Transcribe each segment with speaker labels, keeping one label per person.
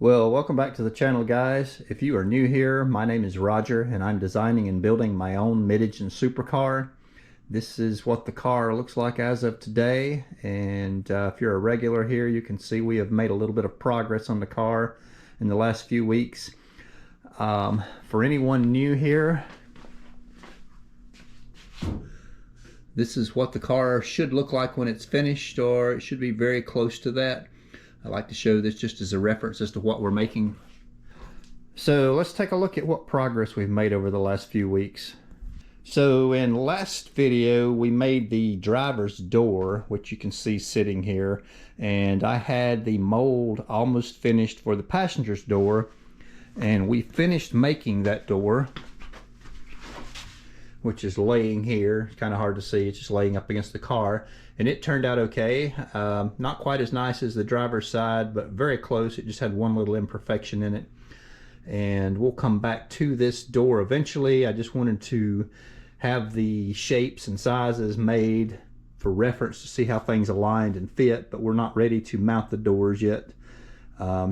Speaker 1: Well, welcome back to the channel, guys. If you are new here, my name is Roger and I'm designing and building my own Modification Supercar. This is what the car looks like as of today, and if you're a regular here, you can see we have made a little bit of progress on the car in the last few weeks. For anyone new here, this is what the car should look like when it's finished, or it should be very close to that. I like to show this just as a reference as to what we're making. So let's take a look at what progress we've made over the last few weeks. So in last video we made the driver's door, which you can see sitting here, and I had the mold almost finished for the passenger's door, and we finished making that door, which is laying here. It's kind of hard to see, it's just laying up against the car, and it turned out okay. Not quite as nice as the driver's side, but very close. It just had one little imperfection in it, and we'll come back to this door eventually. I just wanted to have the shapes and sizes made for reference to see how things aligned and fit, but we're not ready to mount the doors yet.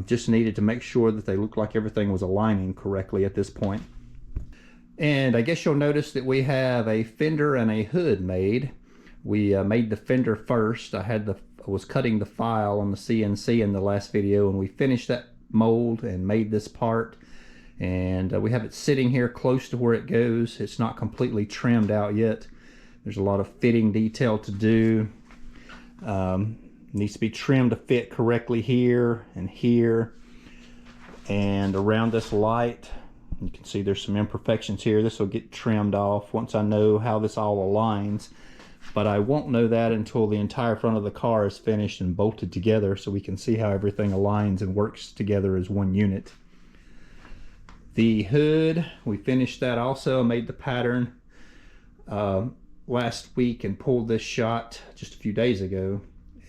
Speaker 1: Just needed to make sure that they looked like everything was aligning correctly at this point. And I guess you'll notice that we have a fender and a hood made. We made the fender first. I was cutting the file on the CNC in the last video, and we finished that mold and made this part. And we have it sitting here close to where it goes. It's not completely trimmed out yet. There's a lot of fitting detail to do. Needs to be trimmed to fit correctly here and here and around this light. You can see there's some imperfections here. This will get trimmed off once I know how this all aligns, but I won't know that until the entire front of the car is finished and bolted together, so we can see how everything aligns and works together as one unit. The hood, we finished that also. I made the pattern last week and pulled this shot just a few days ago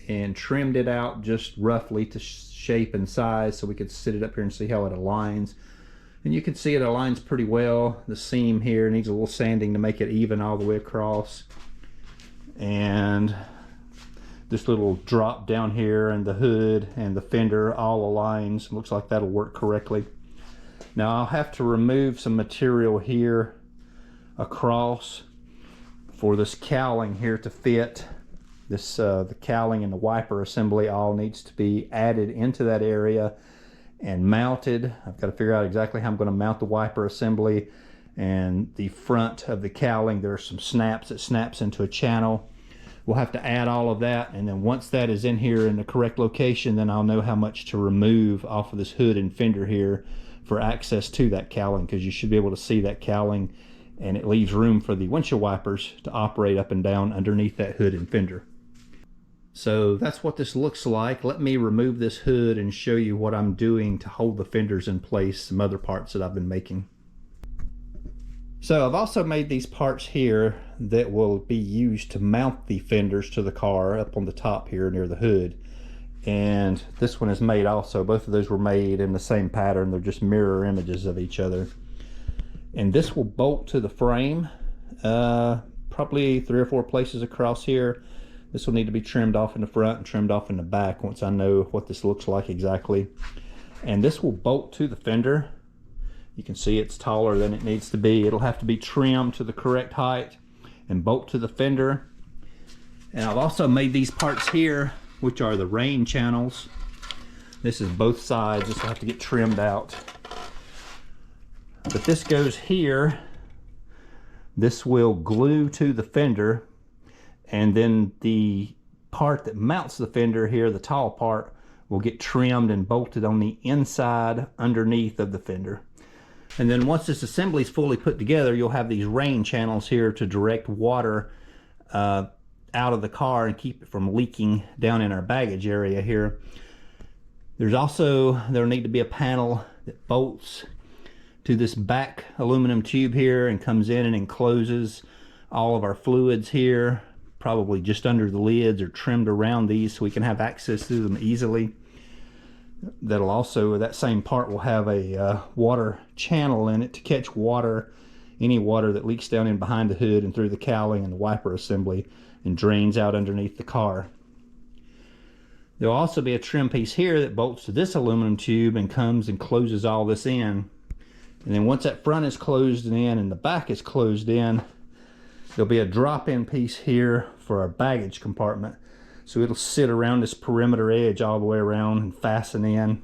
Speaker 1: and trimmed it out just roughly to shape and size so we could sit it up here and see how it aligns. And you can see it aligns pretty well. The seam here needs a little sanding to make it even all the way across. And this little drop down here and the hood and the fender all aligns. Looks like that'll work correctly. Now I'll have to remove some material here across for this cowling here to fit. This the cowling and the wiper assembly all needs to be added into that area and mounted. I've got to figure out exactly how I'm going to mount the wiper assembly and the front of the cowling. There are some snaps that snaps into a channel. We'll have to add all of that, and then once that is in here in the correct location, then I'll know how much to remove off of this hood and fender here for access to that cowling, because you should be able to see that cowling, and it leaves room for the windshield wipers to operate up and down underneath that hood and fender. So that's what this looks like. Let me remove this hood and show you what I'm doing to hold the fenders in place, some other parts that I've been making. So I've also made these parts here that will be used to mount the fenders to the car up on the top here near the hood. And this one is made also. Both of those were made in the same pattern. They're just mirror images of each other. And this will bolt to the frame, probably 3 or 4 places across here. This will need to be trimmed off in the front and trimmed off in the back once I know what this looks like exactly. And this will bolt to the fender. You can see it's taller than it needs to be. It'll have to be trimmed to the correct height and bolt to the fender. And I've also made these parts here, which are the rain channels. This is both sides. This will have to get trimmed out. But this goes here. This will glue to the fender. And then the part that mounts the fender here, the tall part, will get trimmed and bolted on the inside underneath of the fender. And then once this assembly is fully put together, you'll have these rain channels here to direct water out of the car and keep it from leaking down in our baggage area here. There'll need to be a panel that bolts to this back aluminum tube here and comes in and encloses all of our fluids here, probably just under the lids or trimmed around these so we can have access to them easily. That'll also, that same part will have a water channel in it to catch water, any water that leaks down in behind the hood and through the cowling and the wiper assembly and drains out underneath the car. There'll also be a trim piece here that bolts to this aluminum tube and comes and closes all this in. And then once that front is closed in and the back is closed in, there'll be a drop-in piece here for our baggage compartment. So it'll sit around this perimeter edge all the way around and fasten in.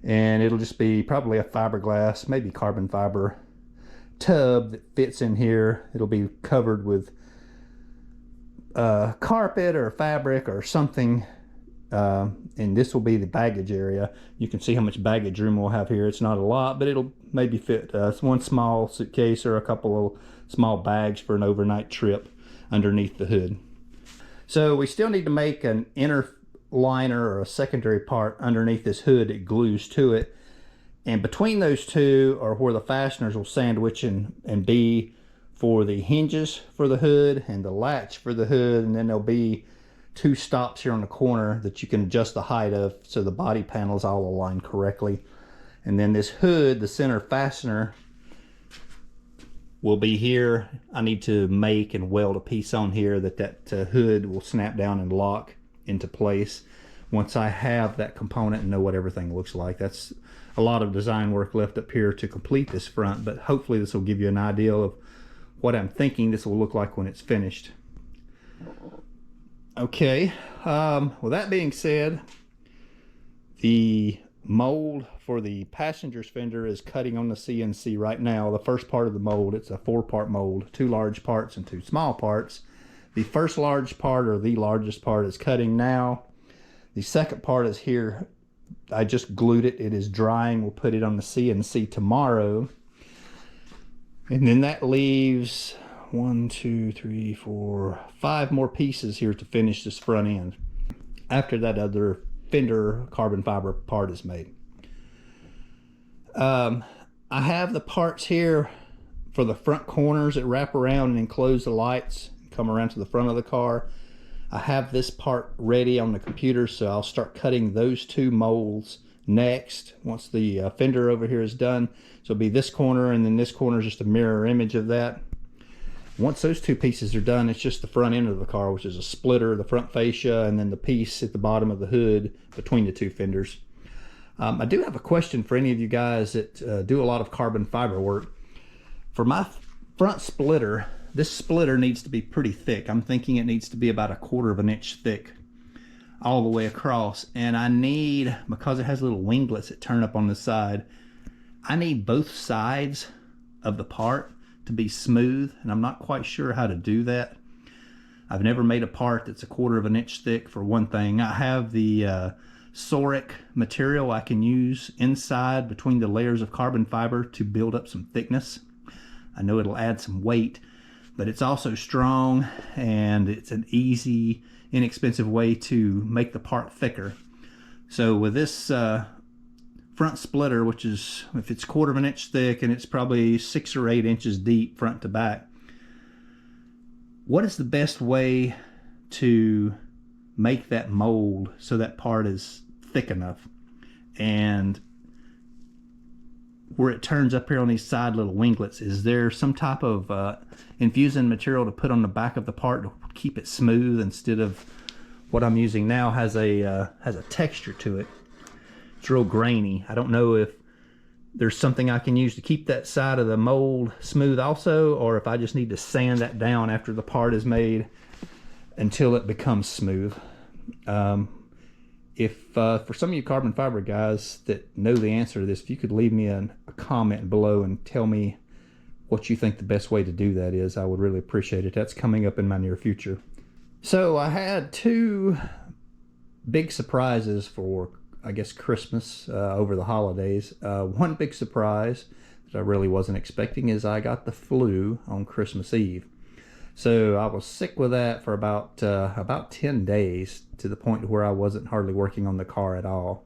Speaker 1: And it'll just be probably a fiberglass, maybe carbon fiber tub that fits in here. It'll be covered with carpet or fabric or something. And this will be the baggage area. You can see how much baggage room we'll have here. It's not a lot, but it'll maybe fit one small suitcase or a couple of small bags for an overnight trip underneath the hood. So we still need to make an inner liner or a secondary part underneath this hood that glues to it. And between those two are where the fasteners will sandwich and be for the hinges for the hood and the latch for the hood. And then there'll be two stops here on the corner that you can adjust the height of so the body panels all align correctly. And then this hood, the center fastener, will be here. I need to make and weld a piece on here that hood will snap down and lock into place once I have that component and know what everything looks like. That's a lot of design work left up here to complete this front, but hopefully this will give you an idea of what I'm thinking this will look like when it's finished. Okay, with that being said, the mold for the passenger's fender is cutting on the CNC right now. The first part of the mold, it's a 4-part mold, 2 large parts and 2 small parts. The first large part, or the largest part, is cutting now. The second part is here. I just glued it. It is drying. We'll put it on the CNC tomorrow. And then that leaves 1, 2, 3, 4, 5 more pieces here to finish this front end after that other fender carbon fiber part is made. I have the parts here for the front corners that wrap around and enclose the lights, come around to the front of the car. I have this part ready on the computer, so I'll start cutting those 2 molds next once the fender over here is done. So it'll be this corner, and then this corner is just a mirror image of that. Once those 2 pieces are done, it's just the front end of the car, which is a splitter, the front fascia, and then the piece at the bottom of the hood between the 2 fenders. I do have a question for any of you guys that do a lot of carbon fiber work. For my front splitter, this splitter needs to be pretty thick. I'm thinking it needs to be about 1/4 inch thick all the way across. And I need, because it has little winglets that turn up on the side, I need both sides of the part to be smooth, and I'm not quite sure how to do that. I've never made a part that's 1/4 inch thick, for one thing. I have the Soric material I can use inside between the layers of carbon fiber to build up some thickness. I know it'll add some weight, but it's also strong, and it's an easy, inexpensive way to make the part thicker. So with this front splitter, which is, if it's 1/4 inch thick and it's probably 6 or 8 inches deep front to back, what is the best way to make that mold so that part is thick enough and where it turns up here on these side little winglets? Is there some type of infusing material to put on the back of the part to keep it smooth, instead of what I'm using now has a texture to it? It's real grainy. I don't know if there's something I can use to keep that side of the mold smooth also, or if I just need to sand that down after the part is made until it becomes smooth. If for some of you carbon fiber guys that know the answer to this, if you could leave me a comment below and tell me what you think the best way to do that is, I would really appreciate it. That's coming up in my near future. So I had 2 big surprises for, I guess, Christmas over the holidays. One big surprise that I really wasn't expecting is I got the flu on Christmas Eve. So I was sick with that for about 10 days, to the point where I wasn't hardly working on the car at all.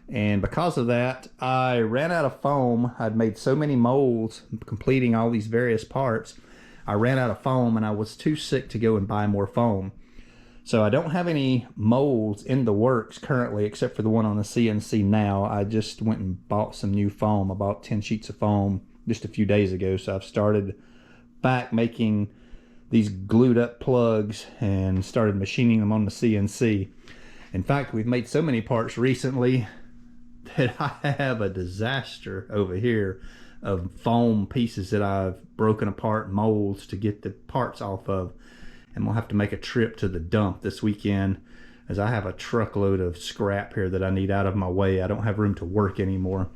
Speaker 1: And because of that, I ran out of foam. I'd made so many molds completing all these various parts. I ran out of foam, and I was too sick to go and buy more foam. So I don't have any molds in the works currently, except for the one on the CNC now. I just went and bought some new foam. I bought 10 sheets of foam just a few days ago. So I've started back making these glued up plugs and started machining them on the CNC. In fact, we've made so many parts recently that I have a disaster over here of foam pieces that I've broken apart, molds to get the parts off of. And we'll have to make a trip to the dump this weekend, as I have a truckload of scrap here that I need out of my way. I don't have room to work anymore.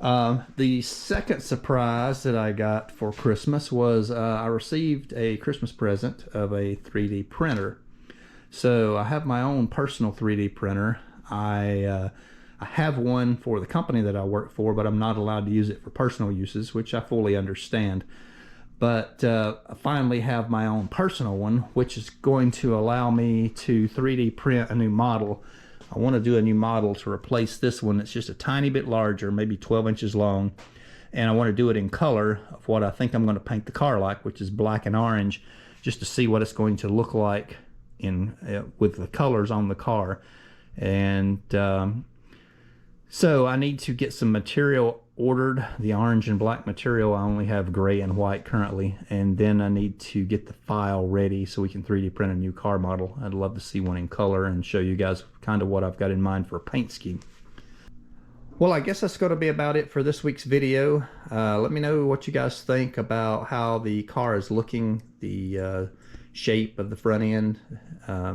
Speaker 1: The second surprise that I got for Christmas was I received a Christmas present of a 3D printer. So I have my own personal 3D printer. I have one for the company that I work for, but I'm not allowed to use it for personal uses, which I fully understand. But I finally have my own personal one, which is going to allow me to 3D print a new model. I want to do a new model to replace this one. It's just a tiny bit larger, maybe 12 inches long. And I want to do it in color of what I think I'm going to paint the car like, which is black and orange, just to see what it's going to look like in with the colors on the car. And so I need to get some material ordered. The orange and black material, I only have gray and white currently, and then I need to get the file ready so we can 3D print a new car model. I'd love to see one in color and show you guys kind of what I've got in mind for a paint scheme. Well, I guess that's going to be about it for this week's video. Let me know what you guys think about how the car is looking, the shape of the front end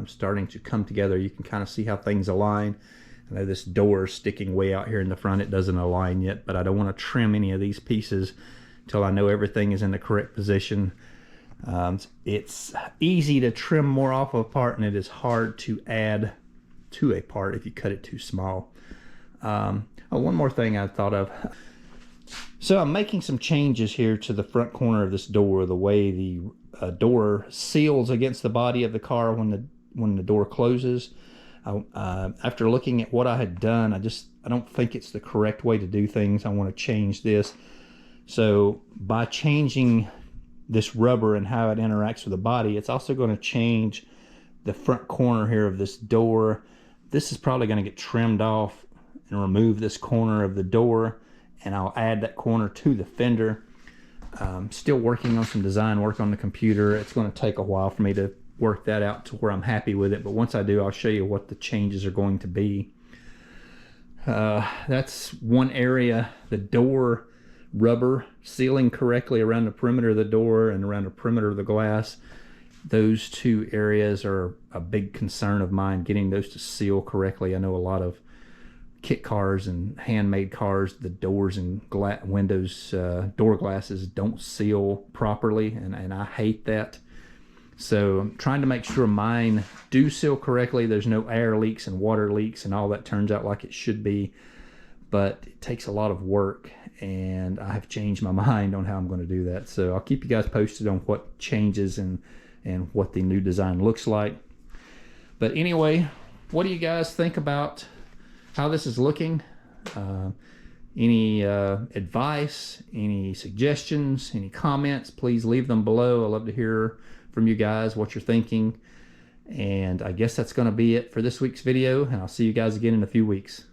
Speaker 1: starting to come together. You can kind of see how things align. I know this door is sticking way out here in the front. It doesn't align yet, but I don't want to trim any of these pieces until I know everything is in the correct position. It's easy to trim more off of a part, and it is hard to add to a part if you cut it too small. Oh, one more thing I thought of. So I'm making some changes here to the front corner of this door, the way the door seals against the body of the car when the door closes. After looking at what I had done, I don't think it's the correct way to do things. I want to change this. So by changing this rubber and how it interacts with the body, it's also going to change the front corner here of this door. This is probably going to get trimmed off and remove this corner of the door, and I'll add that corner to the fender. Still working on some design work on the computer. It's going to take a while for me to work that out to where I'm happy with it, but once I do, I'll show you what the changes are going to be. That's one area. The door rubber sealing correctly around the perimeter of the door and around the perimeter of the glass, those two areas are a big concern of mine, getting those to seal correctly. I know a lot of kit cars and handmade cars, the doors and windows, door glasses don't seal properly, and I hate that. So I'm trying to make sure mine do seal correctly. There's no air leaks and water leaks and all that turns out like it should be. But it takes a lot of work, and I have changed my mind on how I'm going to do that. So I'll keep you guys posted on what changes and what the new design looks like. But anyway, what do you guys think about how this is looking? Any advice, any suggestions, any comments, please leave them below. I love to hear from you guys what you're thinking. And I guess that's going to be it for this week's video, and I'll see you guys again in a few weeks.